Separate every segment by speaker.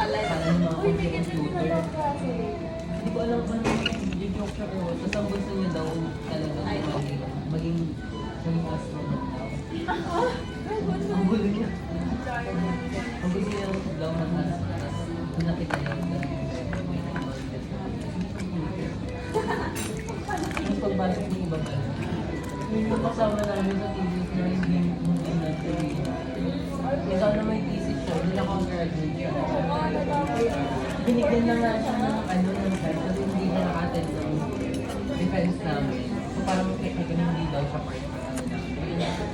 Speaker 1: Parang yung mga computer. Hindi ko alam kung yung joke siya pero tapos ang gusto niya daw talaga maging astronaut daw. Ang gulo niya. Ang gusto niya daw mag-astronaut. Tapos nakita niya yung pagbalik ng iba ba? Yung kasama namin sa thesis na hindi natin. Ikaw na may thesis siya, hindi naka-graduate siya. Binigyan na nga siya ng time kasi hindi niya naka-attend ng defense namin. So parang technically hindi daw siya part ng ano namin.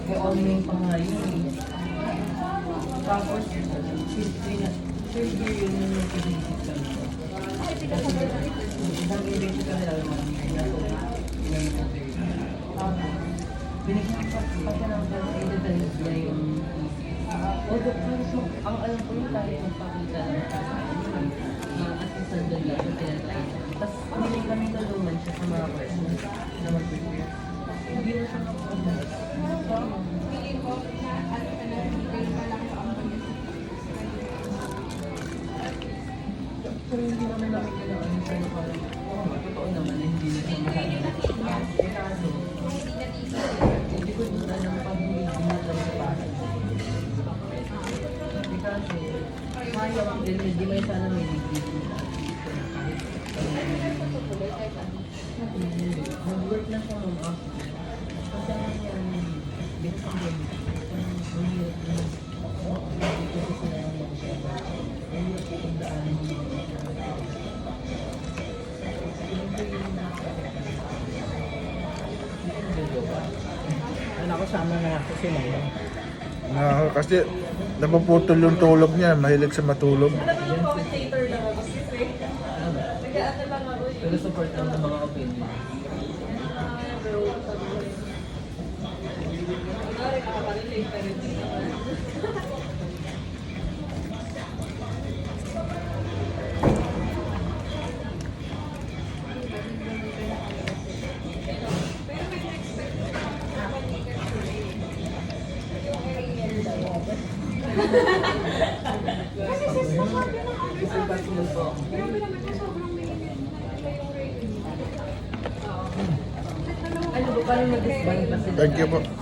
Speaker 1: Kaya online pa nga yun eh. Tapos, third year yun yung nag-visit kami. Isang event kami lang naman binigyan pa siya ng defense niya yung thesis. Ang alam ko yung tayo magpakita ng assistant doon lang yung tinatry. Tapos hindi kami tulungan siya sa mga questions na mag-prepare. Hindi na siya nakapagdalas.
Speaker 2: Feeling ko na
Speaker 1: pero hindi naman namin kailangan siya parang totoo naman na hindi na siya masyadong kaso hindi ko doon alam pag hindi lang sa parang kasi sayang din hindi may sana may degree nag-work na siya ng after kasi ang yan binasang din mahirap na hindi ko sila ang mag-share mahirap yung daanan mo
Speaker 3: Nakasama na ako si Mama.
Speaker 4: Kasi napuputol yung tulog niya, mahilig sa matulog.
Speaker 2: commentator lang ako kasi nag-ano lang ako eh.
Speaker 1: pero support lang ng mga opinion.
Speaker 2: Pero sabi ko rin. Kunwari nakaka-relate pero hindi naman. Kasi sis, masabi ng others sa akin. Grabe naman siya, sobrang mainit na yung rating.
Speaker 1: Ano ba, parang nag-disband pa sila?
Speaker 4: Thank you po.